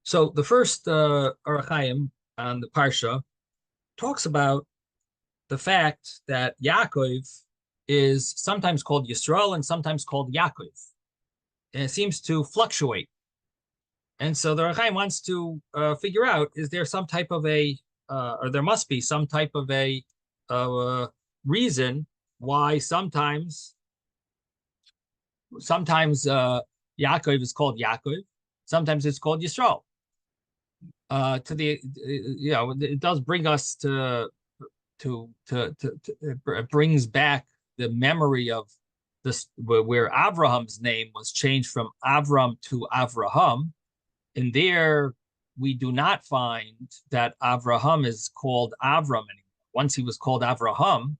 So the first Hachaim on the Parsha talks about the fact that Yaakov is sometimes called Yisrael and sometimes called Yaakov. And it seems to fluctuate. And so the Hachaim wants to figure out, is there some type of or there must be some type of a reason why sometimes Yaakov is called Yaakov, sometimes it's called Yisrael. It does bring us it brings back the memory of this, where Avraham's name was changed from Avram to Avraham. And there we do not find that Avraham is called Avram anymore. Once he was called Avraham,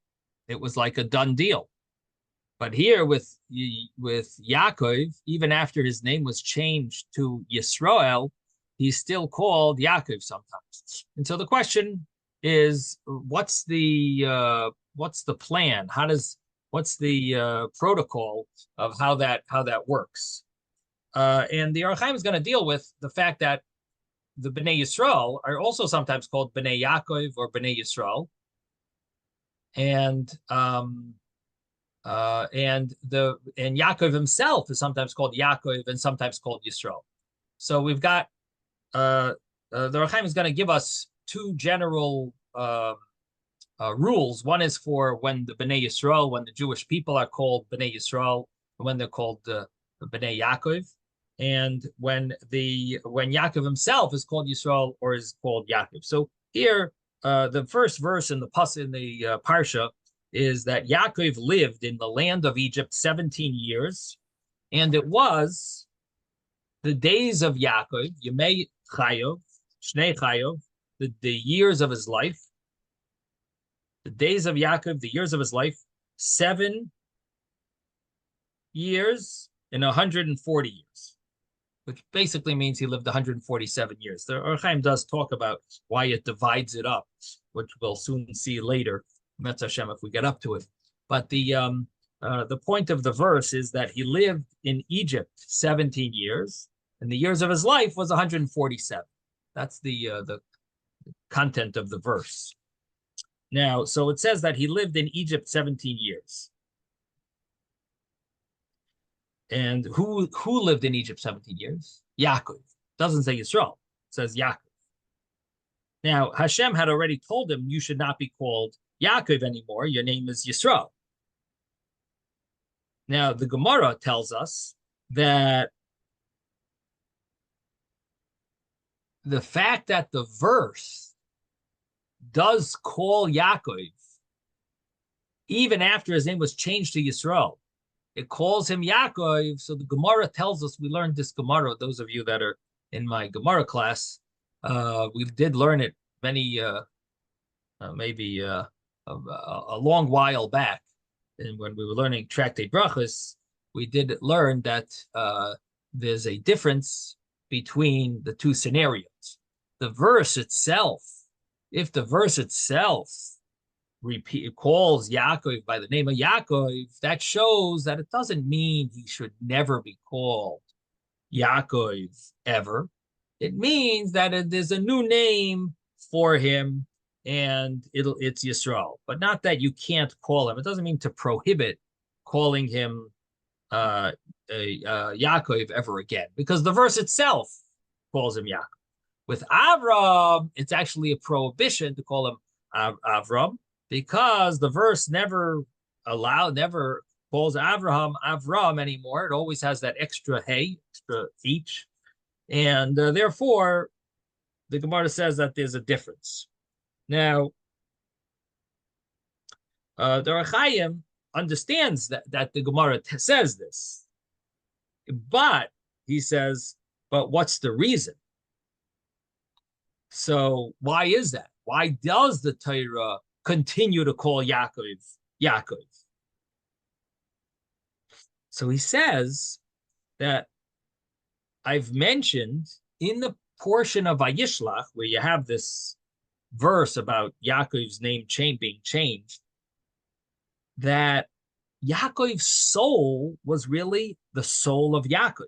it was like a done deal. But here with Yaakov, even after his name was changed to Yisrael, he's still called Yaakov sometimes. And so the question is, what's the plan? What's the protocol of how that works? And the Hachaim is going to deal with the fact that the Bnei Yisrael are also sometimes called Bnei Yaakov or Bnei Yisrael, and Yaakov himself is sometimes called Yaakov and sometimes called Yisrael. So we've got the Hachaim is going to give us two general rules. One is for when the Bnei Yisrael, when the Jewish people are called Bnei Yisrael, when they're called Bnei Yaakov, and when Yaakov himself is called Yisrael or is called Yaakov. So here, the first verse in the Parsha is that Yaakov lived in the land of Egypt 17 years, and it was the days of Yaakov, Yemei Chayov, Shnei Chayov, the years of his life, the days of Yaakov, the years of his life, 7 years and 140 years, which basically means he lived 147 years. The Hachaim does talk about why it divides it up, which we'll soon see later, Metz Hashem, if we get up to it. But the point of the verse is that he lived in Egypt 17 years, and the years of his life was 147. That's the content of the verse. Now, so it says that he lived in Egypt 17 years. And who lived in Egypt 17 years? Yaakov. Doesn't say Yisrael. It says Yaakov. Now, Hashem had already told him, you should not be called Yaakov anymore. Your name is Yisrael. Now, the Gemara tells us that the fact that the verse does call Yaakov, even after his name was changed to Yisrael, it calls him Yaakov. So the Gemara tells us, we learned this Gemara, those of you that are in my Gemara class, we did learn it maybe a long while back. And when we were learning Tractate Brachos, we did learn that there's a difference between the two scenarios. The verse itself, if the verse itself calls Yaakov by the name of Yaakov, that shows that it doesn't mean he should never be called Yaakov ever. It means that there's a new name for him, and it's Yisrael, but not that you can't call him. It doesn't mean to prohibit calling him Yaakov ever again, because the verse itself calls him Yaakov. With Avram, it's actually a prohibition to call him Avram, because the verse never calls Avram anymore. It always has that extra hey, extra H. And therefore, the Gemara says that there's a difference. Now, the Hachaim understands that the Gemara says this, but he says, but what's the reason? So why is that? Why does the Torah continue to call Yaakov Yaakov? So he says that I've mentioned in the portion of Vayishlach where you have this verse about Yaakov's name being changed, that Yaakov's soul was really the soul of Yaakov.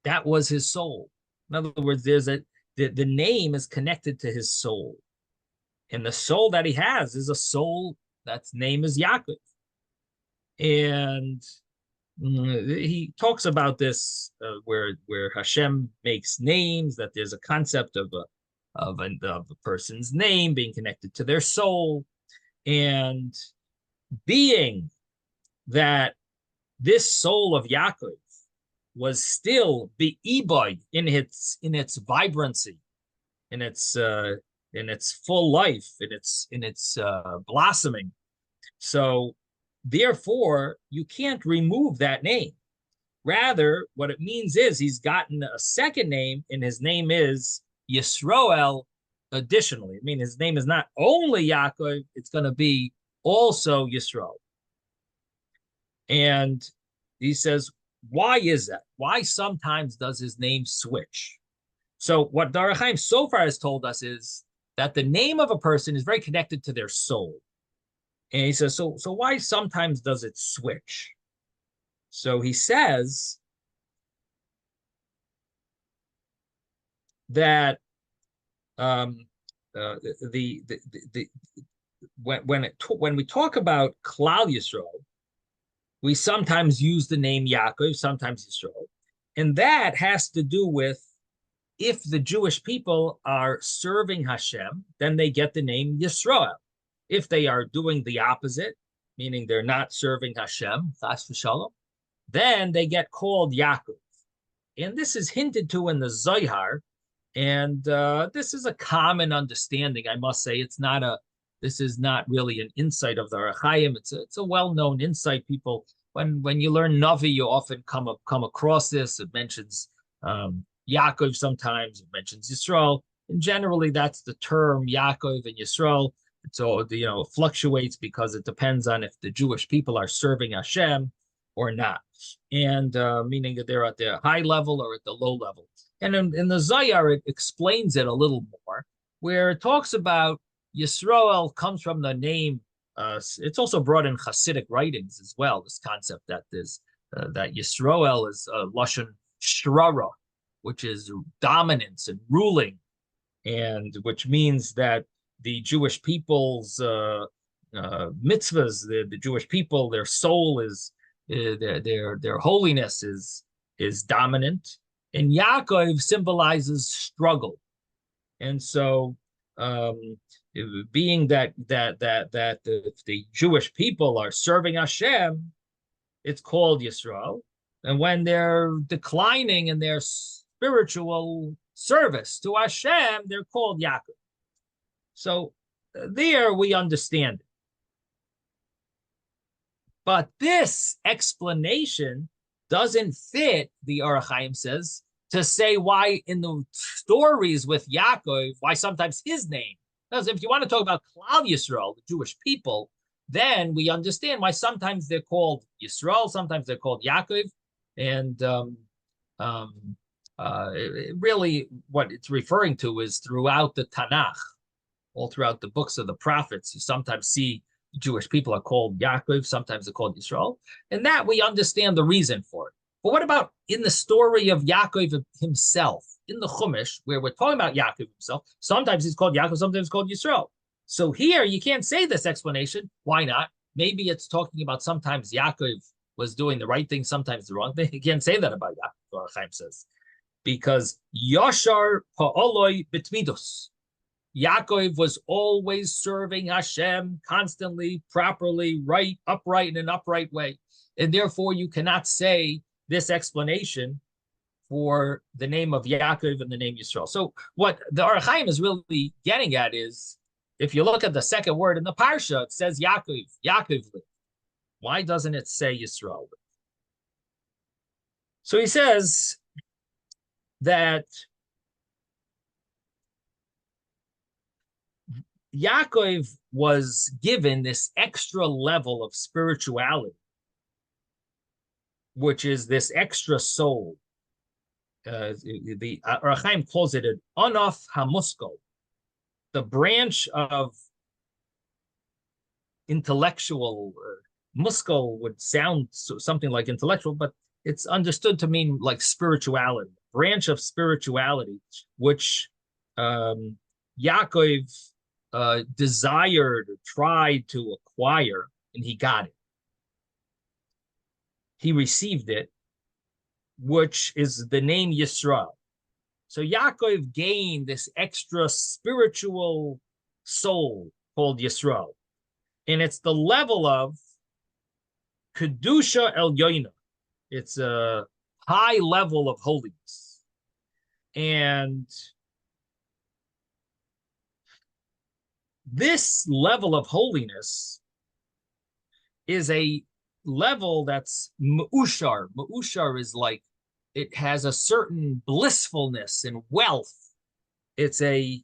That was his soul. In other words, the name is connected to his soul. And the soul that he has is a soul that's name is Yaakov. And he talks about this where Hashem makes names, that there's a concept of a person's name being connected to their soul, and being that this soul of Yaakov was still be'iboy in its vibrancy, in its full life, in its blossoming. So therefore, you can't remove that name. Rather, what it means is he's gotten a second name, and his name is Yisroel. Additionally, I mean, his name is not only Yaakov; it's going to be also Yisroel. And he says, why is that? Why sometimes does his name switch? So what Hachaim so far has told us is that the name of a person is very connected to their soul. And he says, so why sometimes does it switch? So he says that when we talk about Klal Yisrael, we sometimes use the name Yaakov, sometimes Yisrael, and that has to do with if the Jewish people are serving Hashem, then they get the name Yisrael. If they are doing the opposite, meaning they're not serving Hashem, chas v'shalom, then they get called Yaakov. And this is hinted to in the Zohar, and this is a common understanding, I must say. This is not really an insight of the Hachaim. It's a well-known insight. People, when you learn Navi, you often come across this. It mentions Yaakov sometimes, it mentions Yisrael, and generally that's the term Yaakov and Yisrael. So it fluctuates because it depends on if the Jewish people are serving Hashem or not, and meaning that they're at the high level or at the low level. And in the Zohar, it explains it a little more, where it talks about Yisroel comes from the name. It's also brought in Hasidic writings as well. This concept that that Yisroel is lashon shrara, which is dominance and ruling, and which means that the Jewish people's mitzvahs, the Jewish people, their soul is their holiness is dominant, and Yaakov symbolizes struggle, and so being that the Jewish people are serving Hashem, it's called Yisrael, and when they're declining in their spiritual service to Hashem, they're called Yaakov. So there we understand it. But this explanation doesn't fit, the Or HaChaim says, to say why in the stories with Yaakov, why sometimes his name. Because if you want to talk about Klal Yisrael, the Jewish people, then we understand why sometimes they're called Yisrael, sometimes they're called Yaakov. And really what it's referring to is throughout the Tanakh, all throughout the books of the prophets, you sometimes see Jewish people are called Yaakov, sometimes they're called Yisrael, and that we understand the reason for it. But what about in the story of Yaakov himself, in the Chumash, where we're talking about Yaakov himself? Sometimes he's called Yaakov, sometimes he's called Yisrael. So here you can't say this explanation. Why not? Maybe it's talking about sometimes Yaakov was doing the right thing, sometimes the wrong thing. You can't say that about Yaakov, Or HaChaim says, because Yashar Pa'oloi B'tmidus. Yaakov was always serving Hashem constantly, properly, right, upright in an upright way. And therefore, you cannot say this explanation for the name of Yaakov and the name Yisrael. So what the Or HaChaim is really getting at is, if you look at the second word in the Parsha, it says Yaakov lived. Why doesn't it say Yisrael lived? So he says that Yaakov was given this extra level of spirituality, which is this extra soul. The Or HaChaim calls it an Anof HaMuskal, the branch of intellectual. Muskal would sound something like intellectual, but it's understood to mean like spirituality. branch of spirituality, which Yaakov desired or tried to acquire, and he got it. He received it, which is the name Yisrael. So Yaakov gained this extra spiritual soul called Yisrael. And it's the level of Kedusha Elyoina. It's a high level of holiness. And this level of holiness is a level that's ma'ushar. Ma'ushar is like, it has a certain blissfulness and wealth. It's a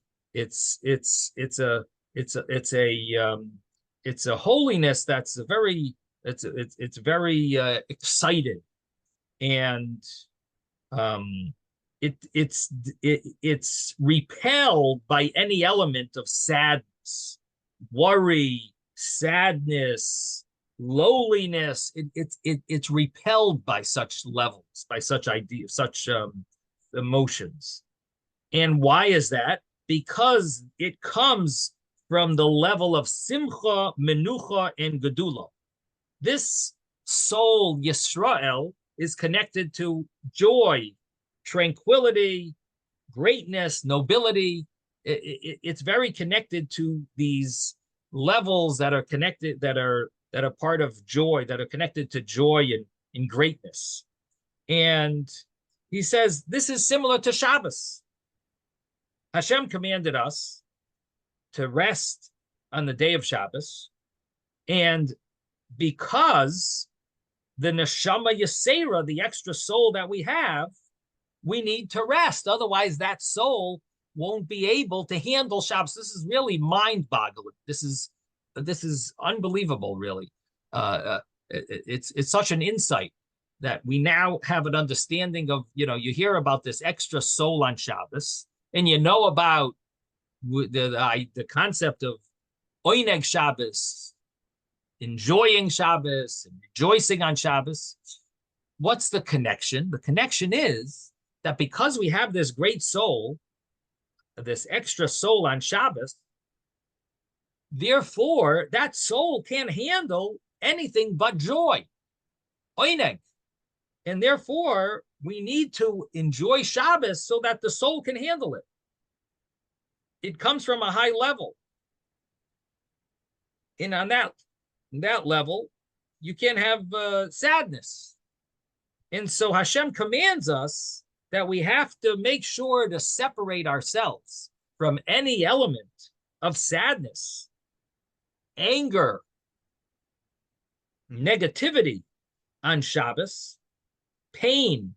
holiness that's it's very excited, and it's repelled by any element of sadness, worry, sadness, lowliness. It's repelled by such levels, by such ideas, such emotions. And why is that? Because it comes from the level of simcha, menucha, and gedula. This soul, Yisrael, is connected to joy, tranquility, greatness, nobility. It's very connected to these levels that are connected, that are part of joy, that are connected to joy and greatness. And he says this is similar to Shabbos. Hashem commanded us to rest on the day of Shabbos, and because the neshama yesera, the extra soul that we have, we need to rest. Otherwise, that soul won't be able to handle Shabbos. This is really mind-boggling. This is unbelievable, really. It's such an insight that we now have an understanding of. You hear about this extra soul on Shabbos, and you know about the concept of oineg Shabbos, enjoying Shabbos and rejoicing on Shabbos. What's the connection? The connection is that because we have this great soul, this extra soul on Shabbos, therefore that soul can't handle anything but joy, oineg. And therefore we need to enjoy Shabbos so that the soul can handle it. It comes from a high level. And on that level, you can't have sadness. And so Hashem commands us that we have to make sure to separate ourselves from any element of sadness, anger, negativity on Shabbos, pain.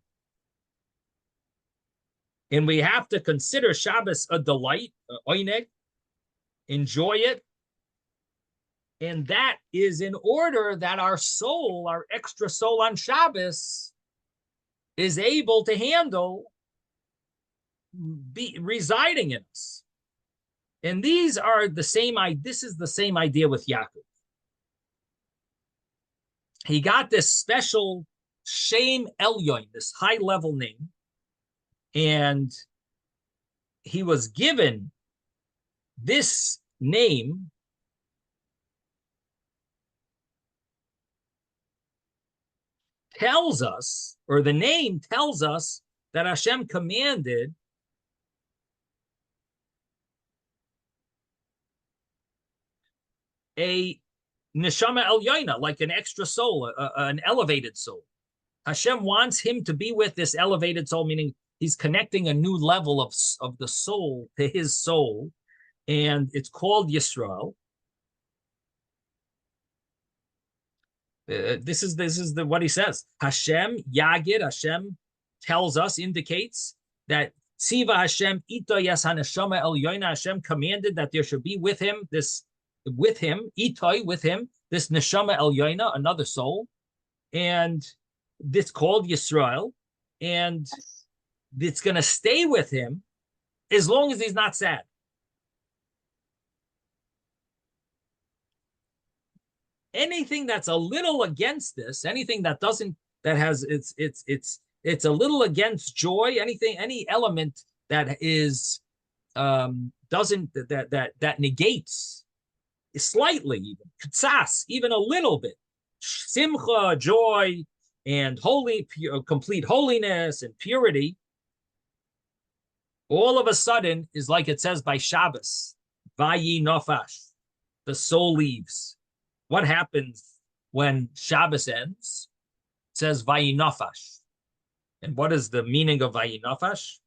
And we have to consider Shabbos a delight, oineg, enjoy it. And that is in order that our soul, our extra soul on Shabbos, is able to handle residing in us. And these are the same. This is the same idea with Yaakov. He got this special Shem Elyon, this high level name, and he was given this name tells us, or the name tells us, that Hashem commanded a neshama elyoina, like an extra soul, an elevated soul. Hashem wants him to be with this elevated soul, meaning he's connecting a new level of the soul to his soul, and it's called Yisrael. This is what he says. Hashem Yagid, Hashem tells us, indicates that Tziva Hashem ito yas haneshama elyoina. Hashem commanded that there should be with him this neshama elyoina, another soul, and it's called Yisrael, and it's going to stay with him as long as he's not sad. Anything that's a little against this, anything that has it's a little against joy. Any element that is doesn't that negates slightly, even ktsas, even a little bit, simcha, joy, and complete holiness and purity. All of a sudden is like it says by Shabbos, vayi nofash, the soul leaves. What happens when Shabbos ends? It says vayi nofash. And what is the meaning of vayi nofash?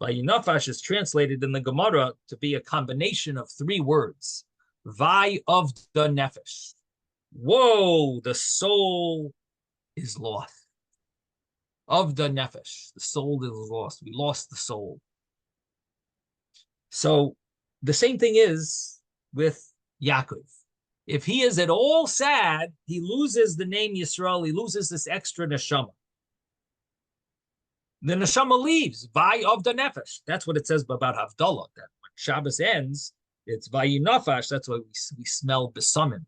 Vayi nofash is translated in the Gemara to be a combination of three words. Vai of the nefesh. Whoa, the soul is lost. Of the nefesh, the soul is lost. We lost the soul. So the same thing is with Yaakov. If he is at all sad, he loses the name Yisrael. He loses this extra neshama. The neshama leaves. Vai of the nefesh. That's what it says about Havdalah. That when Shabbos ends, it's vayi nafash. That's why we smell besamim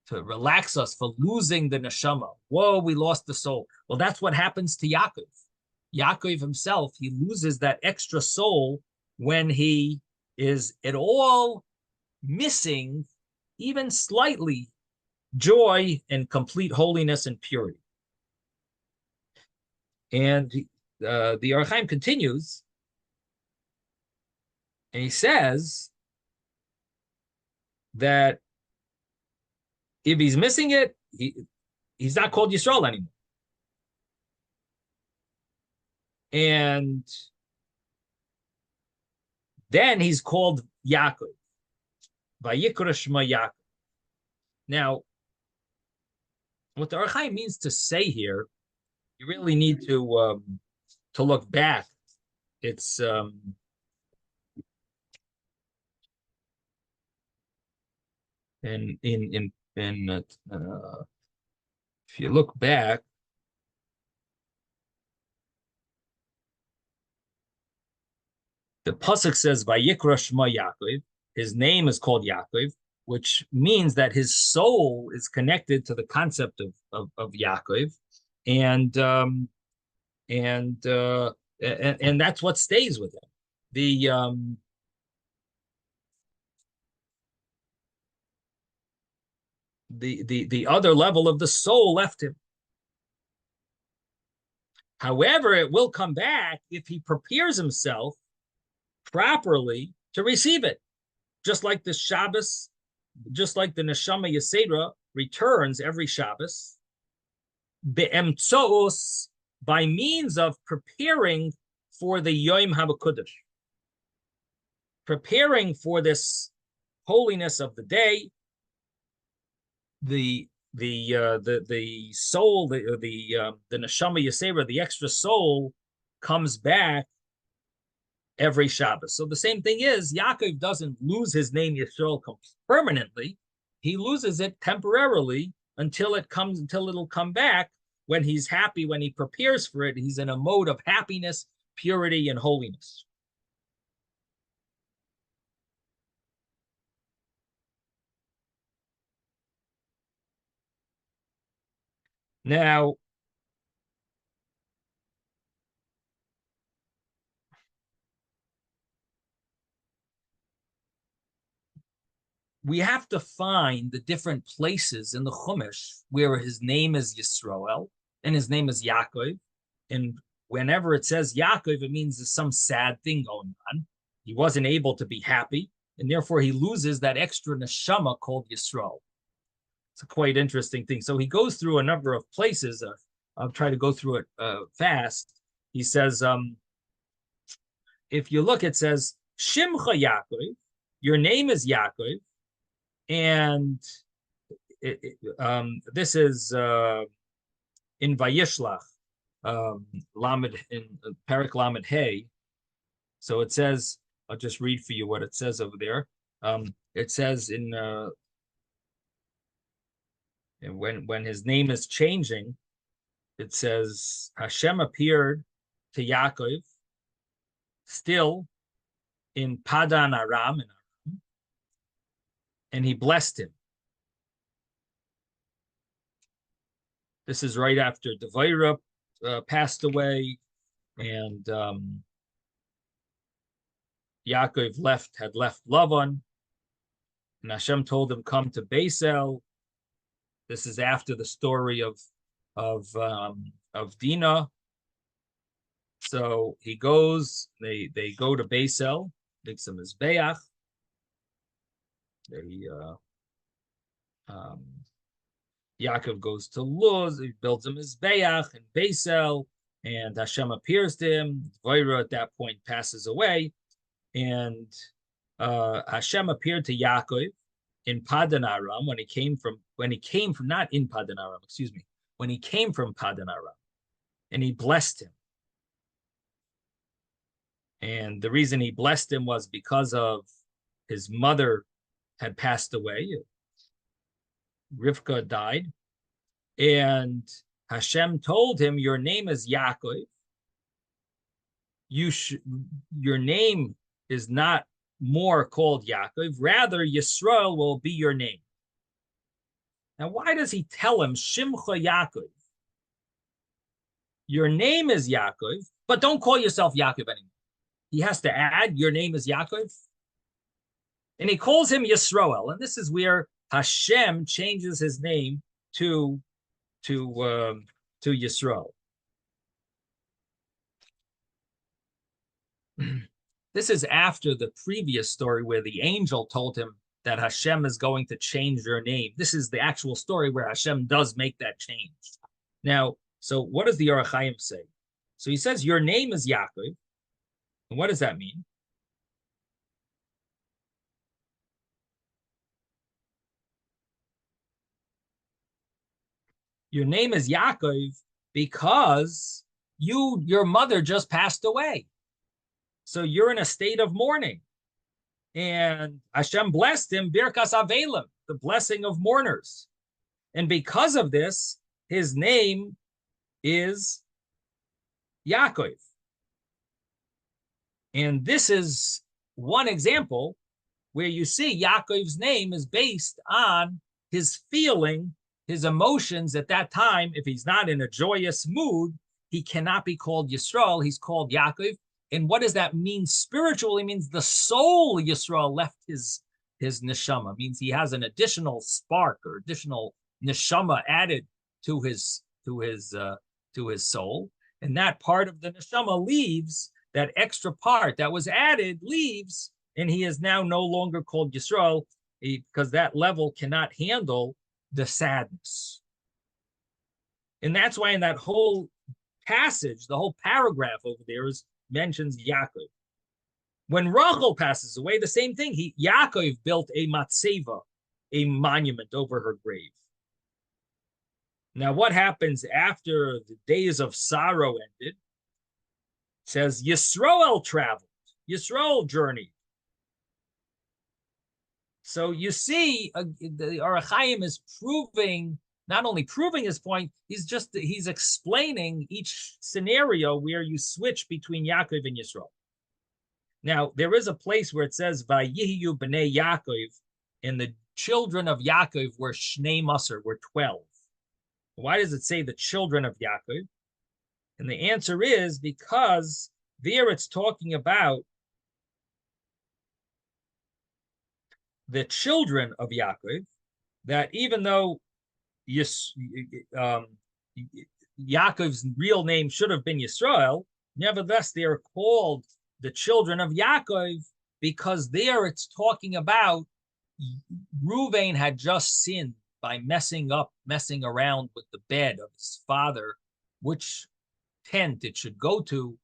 to relax us for losing the neshama. Whoa, we lost the soul. Well, that's what happens to Yaakov. Yaakov himself, he loses that extra soul when he is at all missing, even slightly, joy and complete holiness and purity. And the Hachaim continues, and he says that if he's missing it, he's not called Yisrael anymore. And then he's called Yaakov. Vayikra Shema Yaakov. Now, what the Hachaim means to say here, you really need to look back. It's if you look back, the pasuk says Vayikra Shema Yaakov. His name is called Yaakov, which means that his soul is connected to the concept of Yaakov, and that's what stays with him. The other level of the soul left him. However, it will come back if he prepares himself properly to receive it. Just like the Shabbos, just like the Neshama Yesera returns every Shabbos, be'emtzoos, by means of preparing for the Yom HaBakudosh, preparing for this holiness of the day, the soul, the Neshama Yesera, the extra soul, comes back every Shabbos. So the same thing is, Yaakov doesn't lose his name Yisrael permanently. He loses it temporarily until it'll come back when he's happy, when he prepares for it. He's in a mode of happiness, purity, and holiness. Now, we have to find the different places in the Chumash where his name is Yisroel and his name is Yaakov. And whenever it says Yaakov, it means there's some sad thing going on. He wasn't able to be happy, and therefore he loses that extra neshama called Yisroel. It's a quite interesting thing. So he goes through a number of places. I'll try to go through it fast. He says, if you look, it says, Shimcha Yaakov, your name is Yaakov, and this is in Vayishlach, Lamed, in Parak Lamed Hey. So it says, I'll just read for you what it says over there. It says in when his name is changing, it says Hashem appeared to Yaakov still in Padan Aram, and he blessed him. This is right after Devaira passed away, and Yaakov had left Lavan, and Hashem told him, "Come to Beisel." This is after the story of Dinah. So he goes. They go to Beisel, makes him his Beach. Yaakov goes to Luz. He builds him his Beach and Beisel, and Hashem appears to him. Vaira at that point passes away, and Hashem appeared to Yaakov in Padan Aram when he came from not in Padan Aram, excuse me, when he came from Padan Aram, and he blessed him. And the reason he blessed him was because of his mother had passed away. Rivka died, and Hashem told him, "Your name is Yaakov. Your name is not more called Yaakov. Rather, Yisrael will be your name." Now, why does he tell him Shimcha Yaakov? Your name is Yaakov, but don't call yourself Yaakov anymore. He has to add, your name is Yaakov. And he calls him Yisroel. And this is where Hashem changes his name to Yisroel. This is after the previous story where the angel told him that Hashem is going to change your name. This is the actual story where Hashem does make that change. Now, so what does the Hachaim say? So he says, your name is Yaakov. And what does that mean? Your name is Yaakov because your mother just passed away. So you're in a state of mourning. And Hashem blessed him, Birkas Avelim, the blessing of mourners. And because of this, his name is Yaakov. And this is one example where you see Yaakov's name is based on his feeling, his emotions at that time. If he's not in a joyous mood, he cannot be called Yisrael. He's called Yaakov. And what does that mean spiritually? It means the soul Yisrael left his neshama. It means he has an additional spark or additional neshama added to his soul. And that part of the neshama leaves. That extra part that was added leaves, and he is now no longer called Yisrael because that level cannot handle the sadness. And that's why in that whole passage, the whole paragraph over there mentions Yaakov. When Rachel passes away, the same thing. Yaakov built a matzeva, a monument over her grave. Now, what happens after the days of sorrow ended? Says Yisroel traveled, Yisroel journeyed. So you see, the Hachaim is not only proving his point, he's explaining each scenario where you switch between Yaakov and Yisroel. Now, there is a place where it says, Vayechi b'nei Yaakov, and the children of Yaakov were Shnei Masar, were 12. Why does it say the children of Yaakov? And the answer is because there it's talking about the children of Yaakov, that even though Yaakov's real name should have been Yisrael, nevertheless they are called the children of Yaakov because there it's talking about Reuven had just sinned by messing around with the bed of his father, which tent it should go to,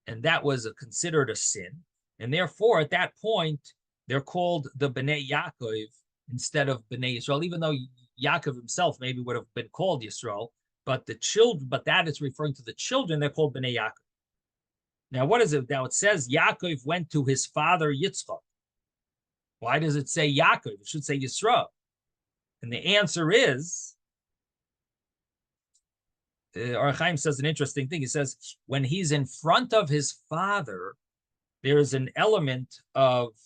and that was considered a sin. And therefore, at that point, they're called the Bnei Yaakov instead of Bnei Yisrael, even though Yaakov himself maybe would have been called Yisrael, but that is referring to the children, they're called Bnei Yaakov. Now, what is it? Now, it says Yaakov went to his father Yitzchok. Why does it say Yaakov? It should say Yisrael. And the answer is, Hachaim says an interesting thing. He says, when he's in front of his father, there's an element of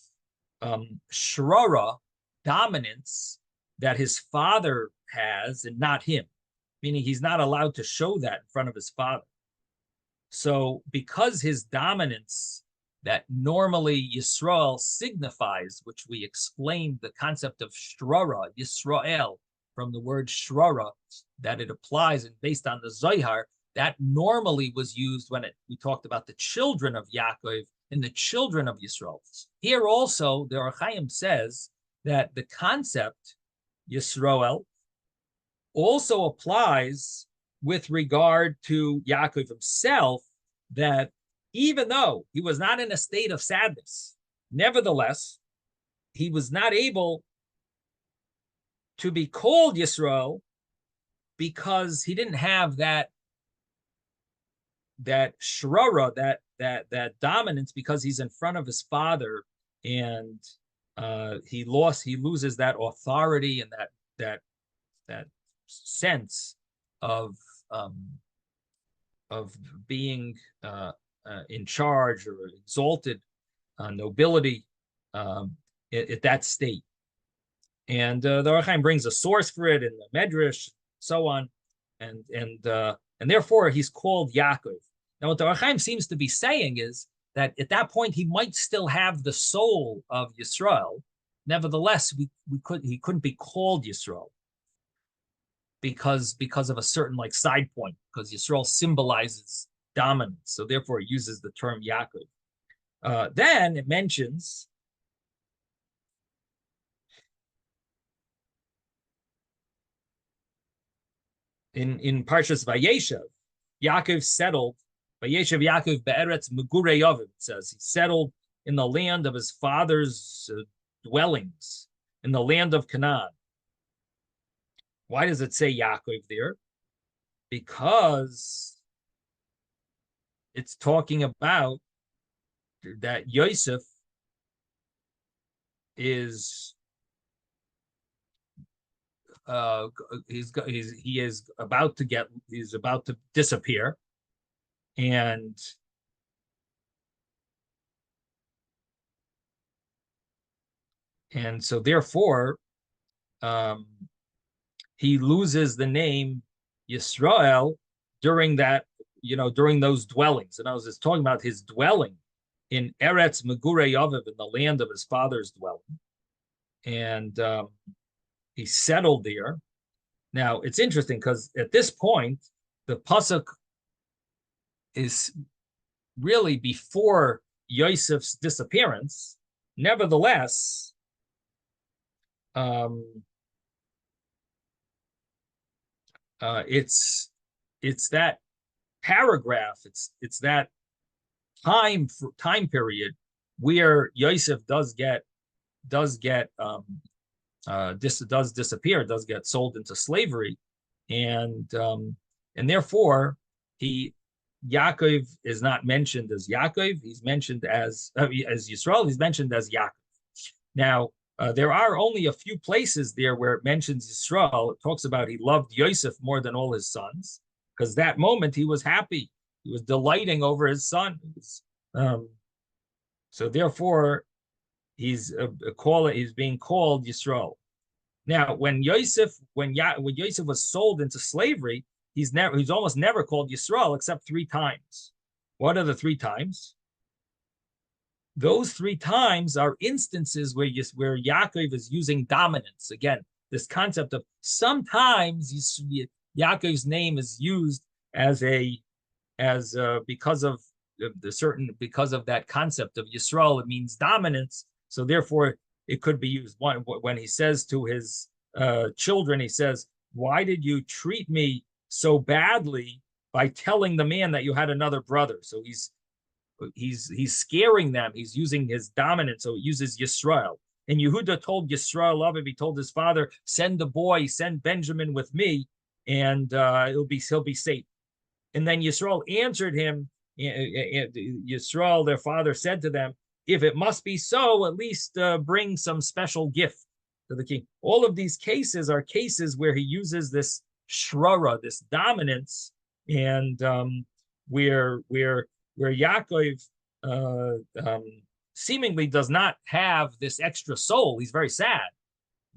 shrara, dominance, that his father has and not him. meaning he's not allowed to show that in front of his father. So because his dominance that normally Yisrael signifies, which we explained the concept of Shrara, Yisrael, from the word Shrara, that it applies and based on the Zohar, that normally was used when we talked about the children of Yaakov and the children of Yisrael. Here also, the Hachaim says that the concept Yisrael also applies with regard to Yaakov himself, that even though he was not in a state of sadness, nevertheless, he was not able to be called Yisrael because he didn't have that shrara, that dominance, because he's in front of his father, and he loses that authority and that sense of being in charge or exalted nobility at that state. And the Hachaim brings a source for it in the Medrash, so on, and therefore he's called Yaakov. Now, what the Hachaim seems to be saying is that at that point he might still have the soul of Yisrael. Nevertheless, he couldn't be called Yisrael because of a certain side point, because Yisrael symbolizes dominance. So therefore it uses the term Yaakov. Then it mentions in Parshas Vayechi, Yaakov settled, Vayechi Yaakov be'eretz megurei Yovim, it says he settled in the land of his father's dwellings, in the land of Canaan. Why does it say Yaakov there? Because it's talking about that Yosef is he's about to disappear, and so therefore he loses the name Yisrael during during those dwellings. And I was just talking about his dwelling in Eretz Megurei Aviv, in the land of his father's dwelling. And he settled there. Now, it's interesting because at this point, the pasuk is really before Yosef's disappearance. Nevertheless, it's that paragraph, it's that time period where Yosef does disappear, does get sold into slavery, and therefore Yaakov is not mentioned as Yaakov. He's mentioned as Yisrael. He's mentioned as Yaakov. Now, there are only a few places there where it mentions Yisrael. It talks about he loved Yosef more than all his sons, because that moment he was happy. He was delighting over his son. So therefore, he's being called Yisrael. Now, when Yosef was sold into slavery, he's almost never called Yisrael except 3 times. What are the 3 times? Those 3 times are instances where Yaakov is using dominance. Again, this concept of sometimes Yaakov's name is used because of that concept of Yisrael. It means dominance. So therefore, it could be used. When he says to his children, he says, "Why did you treat me so badly by telling the man that you had another brother?" So he's scaring them. He's using his dominance. So he uses Yisrael. And Yehuda told Yisrael Aviv, he told his father, send Benjamin with me, and he'll be safe. And then Yisrael answered him. Yisrael, their father, said to them, if it must be so, at least bring some special gift to the king. All of these cases are cases where he uses this shrara, this dominance, and where Yaakov seemingly does not have this extra soul. He's very sad,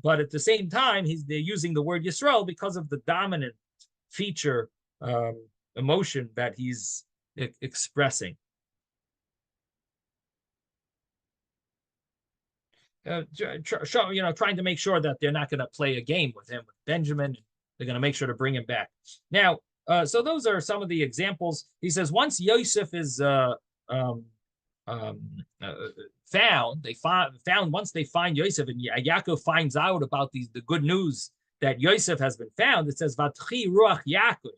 but at the same time, they're using the word Yisrael because of the dominant feature, emotion that he's expressing. Trying to make sure that they're not going to play a game with him, with Benjamin. They're going to make sure to bring him back. Now, so those are some of the examples. He says once Yosef is um, found, once they find Yosef, and Yaakov finds out about the good news that Yosef has been found. It says Vayechi ruach Yaakov,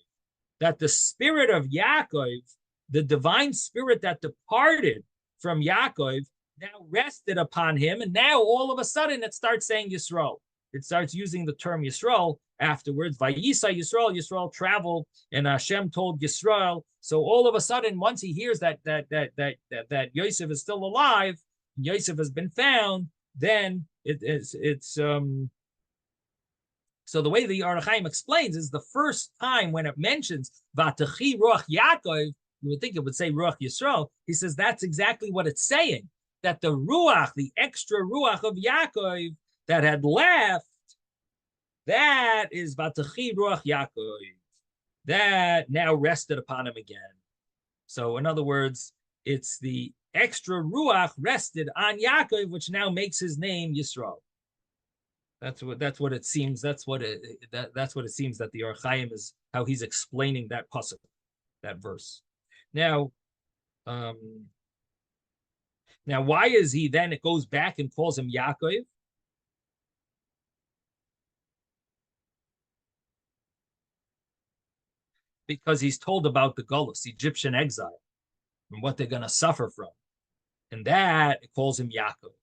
that the spirit of Yaakov, the divine spirit that departed from Yaakov, now rested upon him, and now all of a sudden it starts saying Yisrael. It starts using the term Yisrael afterwards. Vayisa Yisrael, Yisrael traveled, and Hashem told Yisrael. So all of a sudden, once he hears that Yosef is still alive, Yosef has been found, then it's so the way the Hachaim explains is the first time when it mentions Vayechi ruach Yaakov, you would think it would say ruach Yisrael. He says that's exactly what it's saying. That the ruach, the extra ruach of Yaakov that had left, that is Vayechi ruach Yaakov, that now rested upon him again. So in other words, it's the extra ruach rested on Yaakov, which now makes his name Yisrael. That's what it seems. That's what it seems that the Hachaim is how he's explaining that pasuk, that verse. Now, why is he then? It goes back and calls him Yaakov. Because he's told about the Gullus, Egyptian exile, and what they're going to suffer from, and that it calls him Yaakov.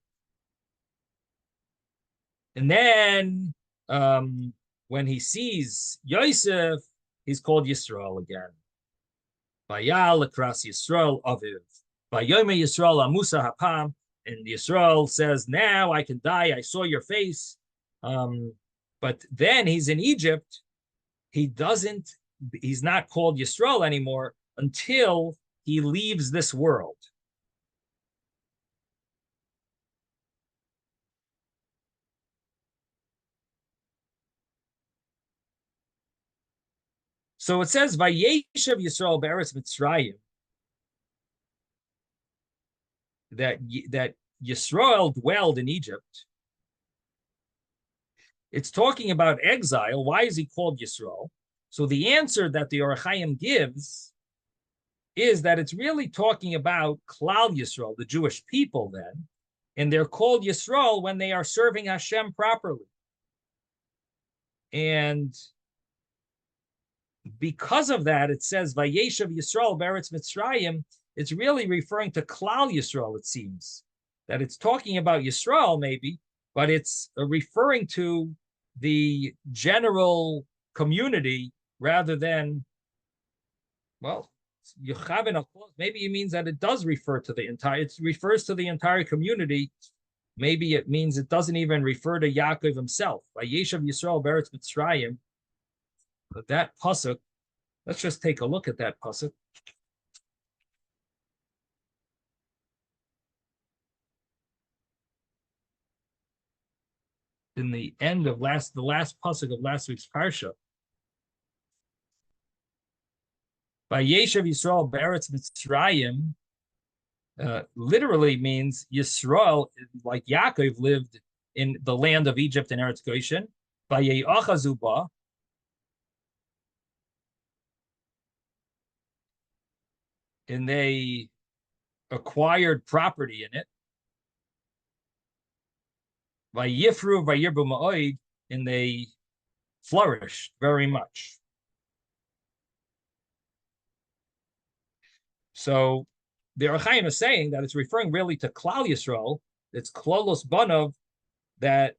And then when he sees Yosef, he's called Yisrael again. Vayal akras Yisrael aviv. Vayome Yisrael amusa hapam. And Yisrael says, now I can die. I saw your face. But then he's in Egypt. He's not called Yisrael anymore until he leaves this world. So it says, Vayeshev Yisrael be'eretz Mitzrayim, that Yisrael dwelled in Egypt. It's talking about exile. Why is he called Yisrael? So the answer that the Hachaim gives is that it's really talking about Klal Yisrael, the Jewish people then, and they're called Yisrael when they are serving Hashem properly. And because of that, it says Vayeshev Yisrael be'eretz Mitzrayim. It's really referring to Klal Yisrael, it seems. That it's talking about Yisrael maybe, but it's referring to the general community rather than, well, maybe it means that it does refer to the entire, it refers to the entire community. Maybe it means it doesn't even refer to Yaakov himself. Vayeshev Yisrael be'eretz Mitzrayim. But that pasuk, let's just take a look at that pasuk. In the end of the last pasuk of last week's parsha, Vayeshev Yisrael be'eretz Mitzrayim literally means Yisrael, like Yaakov, lived in the land of Egypt and Eretz Goshen. Vayechazu ba, and they acquired property in it. Vayifru vayirbu ma'od, and they flourished very much. So the Hachaim is saying that it's referring really to Klal Yisrael. It's Klolos Banov, that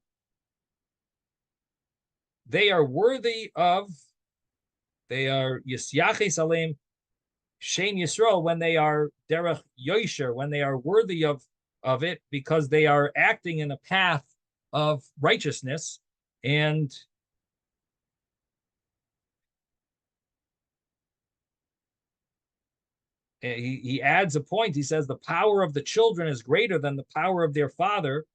they are worthy of, they are Yisyachi Salim, Shein Yisrael, when they are Derech Yosher, when they are worthy of it, because they are acting in a path of righteousness. And he adds a point. He says the power of the children is greater than the power of their father.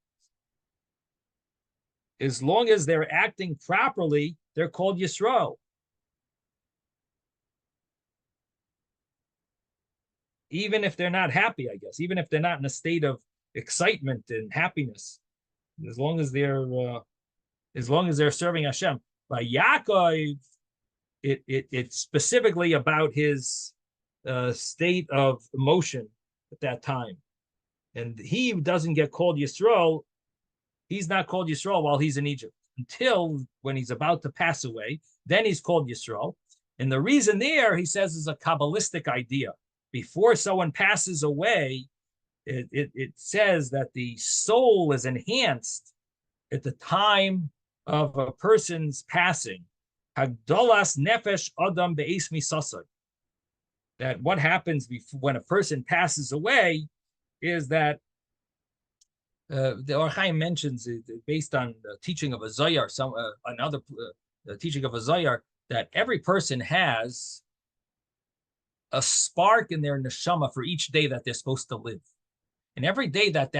As long as they're acting properly, they're called Yisrael. even if they're not happy, I guess, even if they're not in a state of excitement and happiness, as long as they're serving Hashem. By Yaakov, it's specifically about his state of emotion at that time, and he doesn't get called Yisrael. He's not called Yisrael while he's in Egypt until when he's about to pass away. Then he's called Yisrael, and the reason there, he says, is a Kabbalistic idea. Before someone passes away, it says that the soul is enhanced at the time of a person's passing. Hagdolas nefesh adam be'es misasad. That what happens when a person passes away is that the Hachaim mentions it, based on the teaching of a Zayar, another teaching of a Zayar, that every person has a spark in their neshama for each day that they're supposed to live, and every day that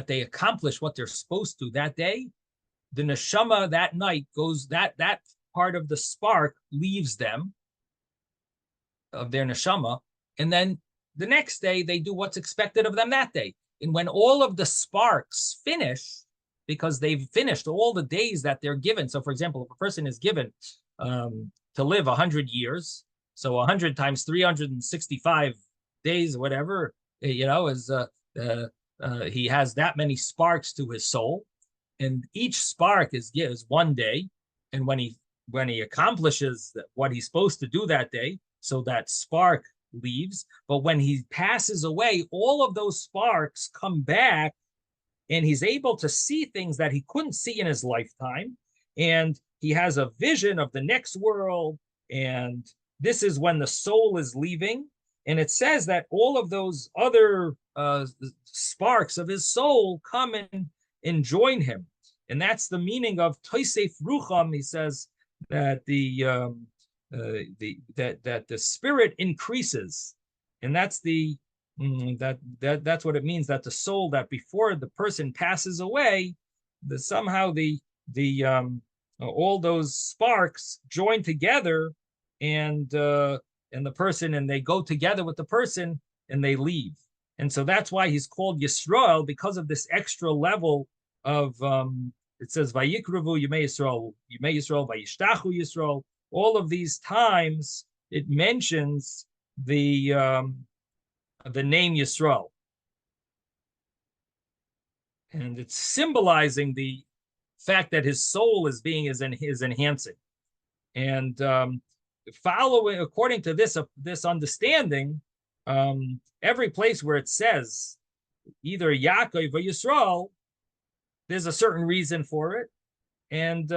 they accomplish what they're supposed to that day, the neshama that night goes, that part of the spark leaves them of their neshama, and then the next day they do what's expected of them that day. And when all of the sparks finish, because they've finished all the days that they're given. So, for example, if a person is given to live 100 years, so 100 times 365 days, whatever, is he has that many sparks to his soul, and each spark is one day. And when he accomplishes what he's supposed to do that day, so that spark leaves. But when he passes away, all of those sparks come back, and he's able to see things that he couldn't see in his lifetime. And he has a vision of the next world. And this is when the soul is leaving. And it says that all of those other sparks of his soul come and join him. And that's the meaning of Toisef Rucham. He says that that the spirit increases, and that's that's what it means, that the soul, that before the person passes away, that somehow the all those sparks join together, and the person, and they go together with the person, and they leave. And so that's why he's called Yisrael, because of this extra level of it says Vayikruvu Yimei Yisrael, Vayishtachu Yisrael. All of these times it mentions the name Yisrael, and it's symbolizing the fact that his soul is enhancing. And following, according to this understanding, every place where it says either Yaakov or Yisrael, there's a certain reason for it. And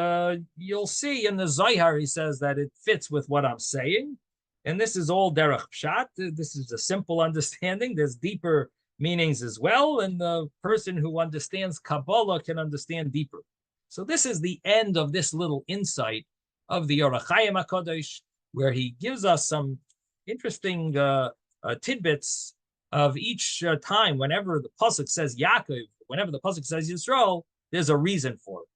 you'll see in the Zohar, he says that it fits with what I'm saying. And this is all derech pshat. This is a simple understanding. There's deeper meanings as well. And the person who understands Kabbalah can understand deeper. So this is the end of this little insight of the Hachaim HaKadosh, where he gives us some interesting tidbits of each time. Whenever the pasuk says Yaakov, whenever the pasuk says Yisrael, there's a reason for it.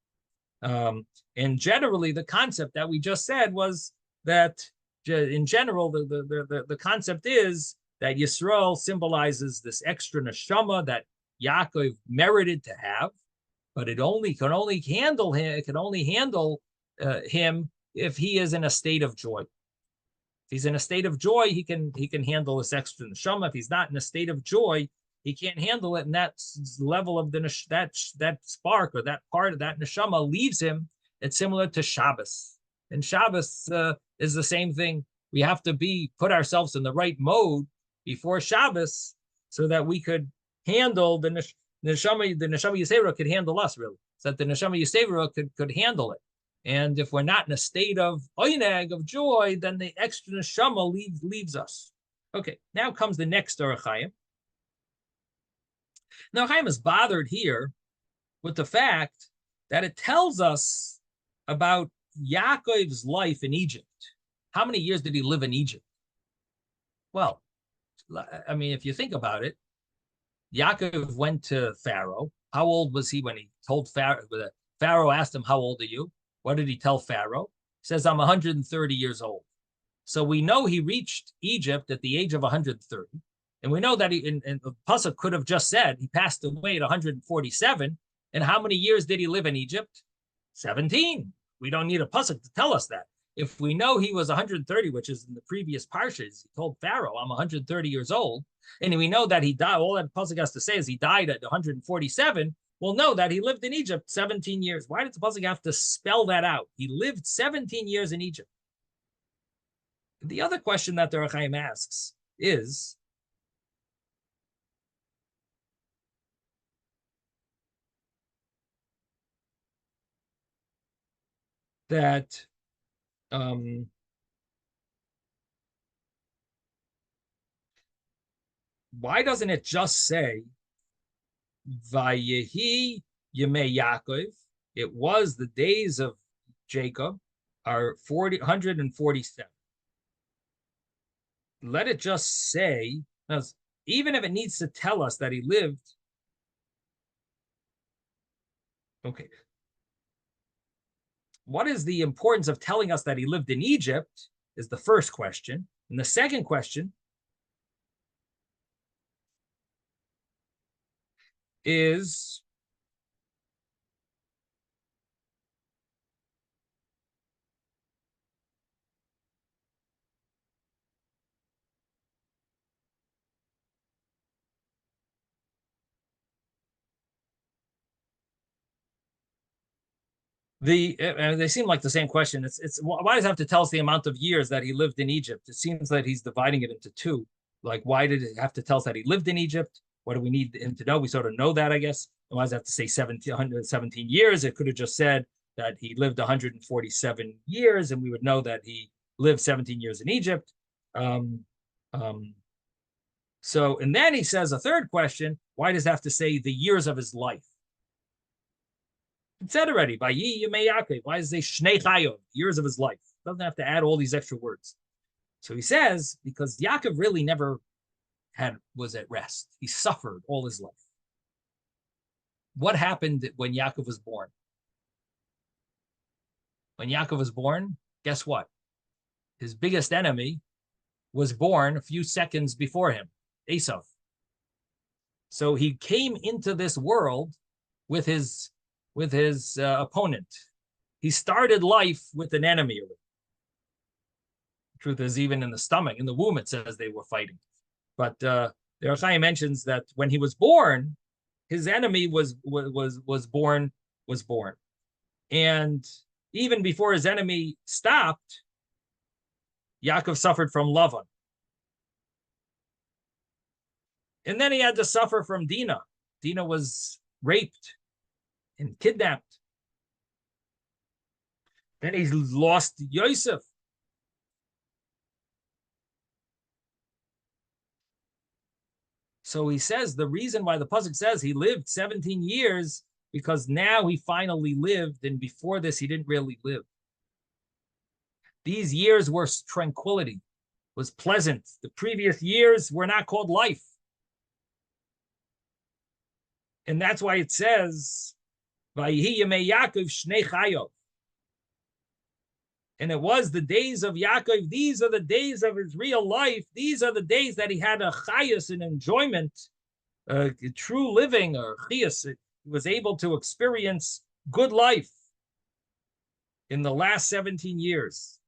And generally, the concept that we just said was that, in general, the concept is that Yisrael symbolizes this extra neshama that Yaakov merited to have, but it can only handle him if he is in a state of joy. If he's in a state of joy, he can handle this extra neshama. If he's not in a state of joy, he can't handle it, and that level of that spark, or that part of that neshama, leaves him. It's similar to Shabbos, and Shabbos is the same thing. We have to put ourselves in the right mode before Shabbos, so that we could handle the neshama. The neshama Yisera could handle us, really, so that the neshama Yisera could handle it. And if we're not in a state of oineg, of joy, then the extra neshama leaves us. Okay, now comes the next Hachaim. Now, Hachaim is bothered here with the fact that it tells us about Yaakov's life in Egypt. How many years did he live in Egypt? Well, I mean, if you think about it, Yaakov went to Pharaoh. How old was he when he told Pharaoh? Pharaoh asked him, "How old are you?" What did he tell Pharaoh? He says, "I'm 130 years old." So we know he reached Egypt at the age of 130. And we know that and the pasuk could have just said he passed away at 147. And how many years did he live in Egypt? 17. We don't need a pasuk to tell us that. If we know he was 130, which is in the previous parshas, he told Pharaoh, I'm 130 years old. And we know that he died. All that pasuk has to say is he died at 147. We'll know that he lived in Egypt 17 years. Why did the pasuk have to spell that out? He lived 17 years in Egypt. The other question that the Hachaim asks is, that why doesn't it just say Vayechi Yemei Yaakov? It was the days of Jacob are 147. Let it just say, even if it needs to tell us that he lived. Okay. What is the importance of telling us that he lived in Egypt is the first question. And the second question is, they seem like the same question. It's why does it have to tell us the amount of years that he lived in Egypt? It seems that he's dividing it into two. Like, why did it have to tell us that he lived in Egypt? What do we need him to know? We sort of know that, I guess. And why does it have to say 117 years? It could have just said that he lived 147 years, and we would know that he lived 17 years in Egypt. So, and then he says a third question: why does it have to say the years of his life? It said already, Vayechi Yemei Yaakov. Why does it say Shnei Chayov, years of his life? Doesn't have to add all these extra words. So he says, because Yaakov really never was at rest. He suffered all his life. What happened when Yaakov was born? When Yaakov was born, guess what? His biggest enemy was born a few seconds before him, Esau. So he came into this world with his opponent. He started life with an enemy. The truth is, even in the stomach, in the womb, it says they were fighting. But the Hachaim mentions that when he was born, his enemy was born. And even before his enemy stopped, Yaakov suffered from Lavan. And then he had to suffer from Dinah. Dinah was raped and kidnapped. Then he lost Yosef. So he says the reason why the pasuk says he lived 17 years, because now he finally lived, and before this he didn't really live. These years were tranquility, was pleasant. The previous years were not called life. And that's why it says, Vayechi Yemei Yaakov Shnei Chayov. And it was the days of Yaakov. These are the days of his real life. These are the days that he had a chayus, an enjoyment, a true living, or chayus. He was able to experience good life in the last 17 years.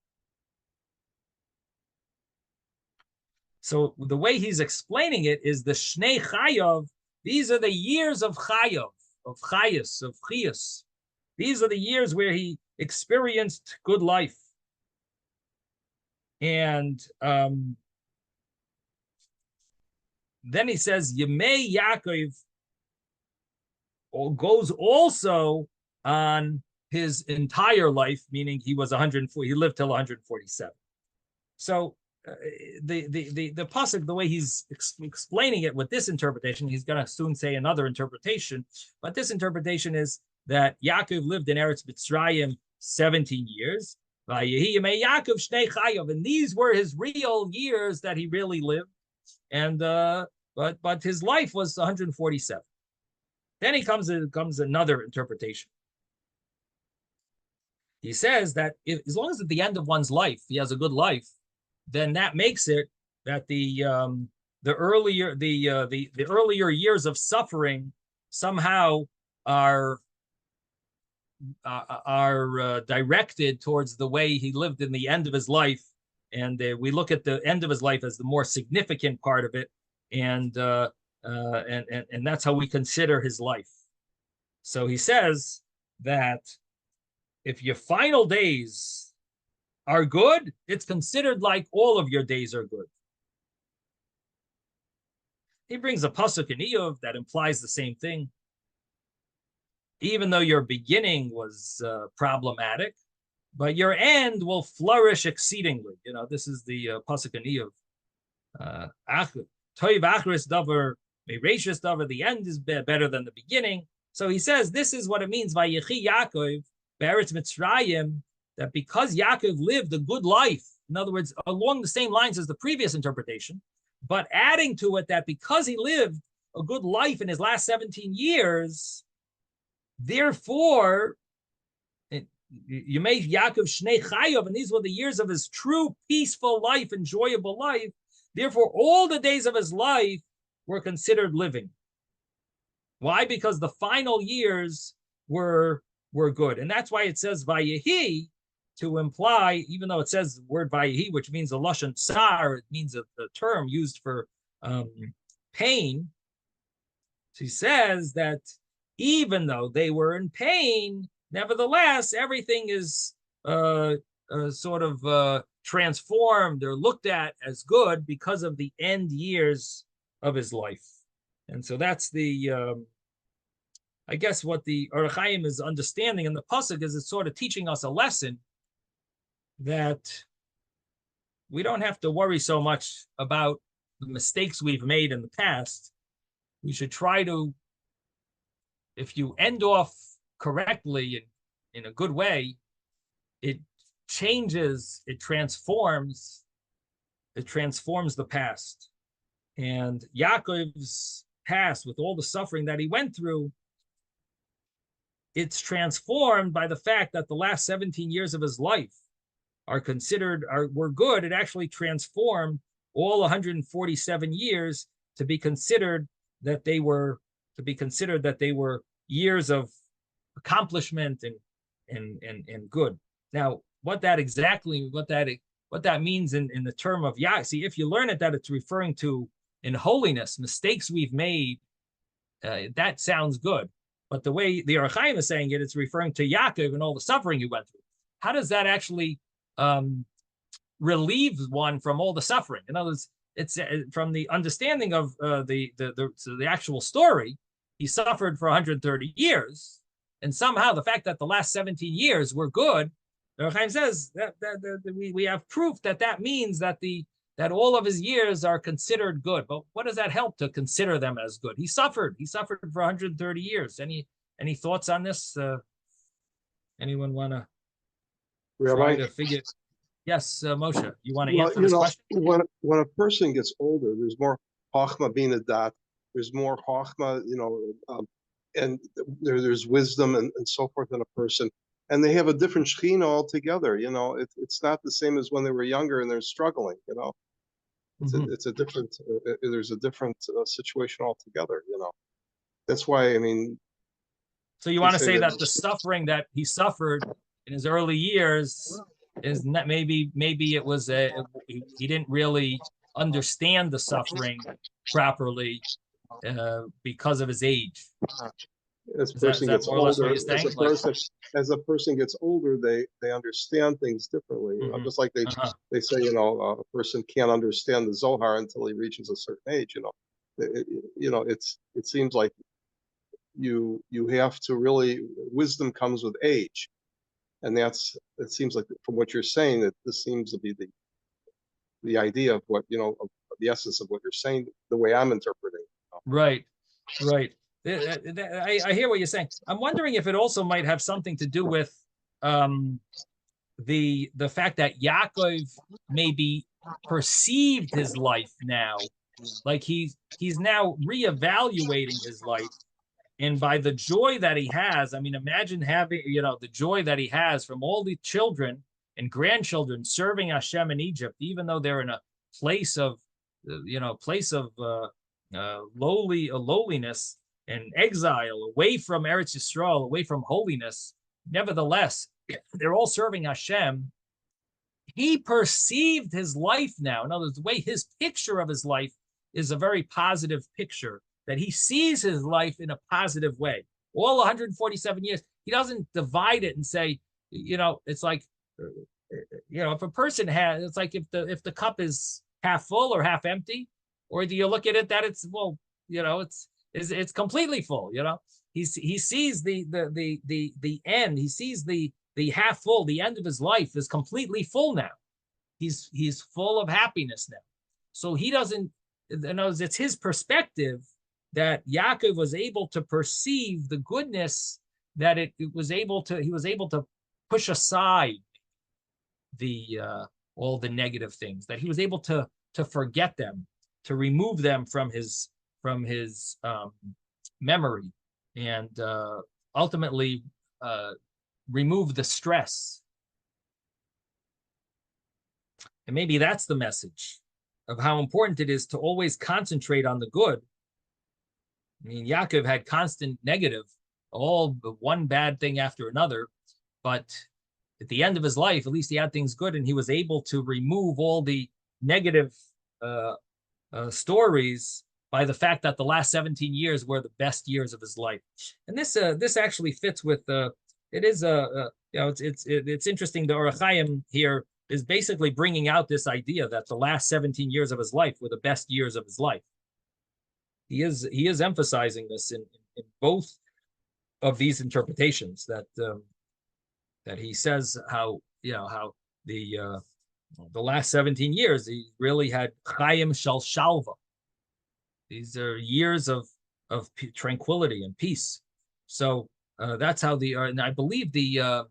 So the way he's explaining it is the Shnei Chayov. These are the years of Chayov, of chayus, of chiyus. These are the years where he experienced good life. And then he says, Yemei Yaakov goes also on his entire life, meaning he was 140, he lived till 147. So the pasuk, the way he's explaining it with this interpretation, he's going to soon say another interpretation, but this interpretation is that Yaakov lived in Eretz Mitzrayim 17 years. And these were his real years that he really lived. And but his life was 147. Then comes another interpretation. He says that as long as at the end of one's life he has a good life, then that makes it that the the earlier years of suffering somehow are directed towards the way he lived in the end of his life, and we look at the end of his life as the more significant part of it, and that's how we consider his life. So he says that if your final days are good, it's considered like all of your days are good. He brings a pasuk in Iyov that implies the same thing. Even though your beginning was problematic, but your end will flourish exceedingly. This is the pasuk in Iyov. Toiv achris davar mereishis davar. The end is better than the beginning. So he says this is what it means. Vayechi Yaakov be'eretz Mitzrayim, that because Yaakov lived a good life, in other words, along the same lines as the previous interpretation, but adding to it that because he lived a good life in his last 17 years, therefore, you made Yaakov Shnei Chayov, and these were the years of his true peaceful life, enjoyable life. Therefore, all the days of his life were considered living. Why? Because the final years were good. And that's why it says Vayehi, to imply, even though it says the word Vayehi, which means a lashon tsar, it means a term used for pain. So he says that even though they were in pain, nevertheless, everything is sort of transformed or looked at as good because of the end years of his life. And so that's the, I guess what the Hachaim is understanding in the pasuk is it's sort of teaching us a lesson that we don't have to worry so much about the mistakes we've made in the past. We should try to, if you end off correctly in a good way, it changes, it transforms the past. And Yaakov's past, with all the suffering that he went through, it's transformed by the fact that the last 17 years of his life were good. It actually transformed all 147 years to be considered that they were years of accomplishment and good. Now, what that means in the term of Yah, see, if you learn it that it's referring to in holiness, mistakes we've made, that sounds good. But the way the Hachaim is saying it, it's referring to Yaakov and all the suffering he went through. How does that actually relieve one from all the suffering? In other words, it's from the understanding of the actual story. He suffered for 130 years, and somehow the fact that the last 17 years were good, the Hachaim says that we have proof that means that all of his years are considered good. But what does that help to consider them as good? He suffered for 130 years. Any thoughts on this? Anyone want to try to figure? Yes, Moshe, you want to answer this question? When a person gets older, there's more chachma bina dat. There's more chachma, and there's wisdom and so forth in a person. And they have a different shechina altogether. It's not the same as when they were younger and they're struggling. It's a different. There's a different situation altogether. That's why. So you want to say that the suffering that he suffered in his early years is not, maybe it was he didn't really understand the suffering properly because of his age. As a person gets older, they understand things differently. Just like they say, a person can't understand the Zohar until he reaches a certain age. It seems like you have to really, wisdom comes with age, and it seems like from what you're saying that this seems to be the idea of what of the essence of what you're saying, the way I'm interpreting. Right. I hear what you're saying. I'm wondering if it also might have something to do with the fact that Yaakov maybe perceived his life now, like he's now reevaluating his life, and by the joy that he has, imagine having the joy that he has from all the children and grandchildren serving Hashem in Egypt, even though they're in a place of place of lowliness and exile, away from Eretz Yisrael, away from holiness. Nevertheless, they're all serving Hashem. He perceived his life now. In other words, the way his picture of his life is a very positive picture, that he sees his life in a positive way. All 147 years, he doesn't divide it and say, it's like, if a person has, it's like if the cup is half full or half empty, or do you look at it that it's, it's completely full. He sees the end. He sees the half full. The end of his life is completely full now. He's full of happiness now. So he doesn't. It's his perspective that Yaakov was able to perceive the goodness, that he was able to push aside all the negative things, that he was able to forget them, to remove them from his memory, and ultimately remove the stress. And maybe that's the message of how important it is to always concentrate on the good. I mean, Yaakov had constant negative, all one bad thing after another, but at the end of his life, at least he had things good, and he was able to remove all the negative stories by the fact that the last 17 years were the best years of his life. And this actually fits with it's interesting. The Hachaim here is basically bringing out this idea that the last 17 years of his life were the best years of his life. He is emphasizing this in both of these interpretations, that he says how the last 17 years he really had Chaim shel Shalva. These are years of tranquility and peace. So that's how and I believe the